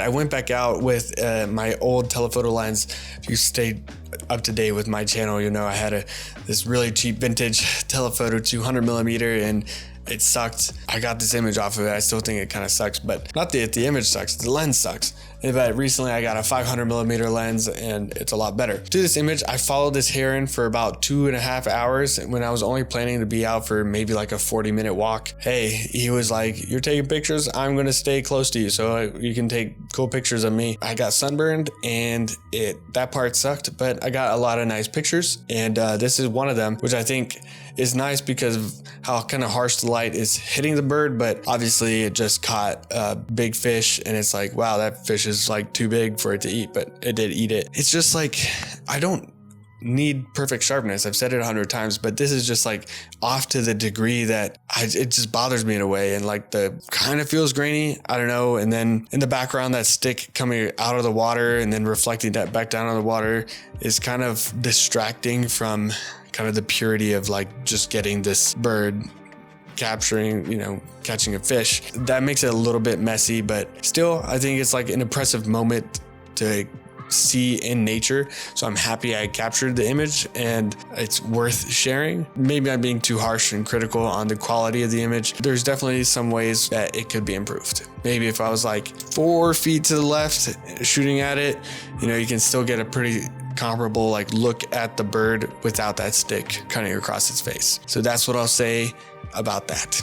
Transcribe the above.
I went back out with my old telephoto lens. If you stayed up to date with my channel, you know I had this really cheap vintage telephoto 200 millimeter, and it sucked. I got this image off of it. I still think it kind of sucks, but not the image sucks, the lens sucks. But recently I got a 500 millimeter lens and it's a lot better. To this image, I followed this heron for about 2.5 hours when I was only planning to be out for maybe like a 40-minute walk. Hey, he was like, you're taking pictures, I'm gonna stay close to you so you can take cool pictures of me. I got sunburned and that part sucked, but I got a lot of nice pictures, and this is one of them, which I think is nice because of how kind of harsh the light is hitting the bird, but obviously it just caught a big fish, and it's like, wow, that fish is like too big for it to eat, but it did eat it. It's just like, I don't need perfect sharpness. I've said it 100 times, but this is just like off to the degree that it just bothers me in a way, and like the kind of feels grainy, I don't know. And then in the background, that stick coming out of the water and then reflecting that back down on the water is kind of distracting from kind of the purity of like just getting this bird capturing, catching a fish. That makes it a little bit messy, but still, I think it's like an impressive moment to see in nature. So I'm happy I captured the image and it's worth sharing. Maybe I'm being too harsh and critical on the quality of the image. There's definitely some ways that it could be improved. Maybe if I was like 4 feet to the left shooting at it, you can still get a pretty comparable like look at the bird without that stick cutting across its face. So that's what I'll say about that.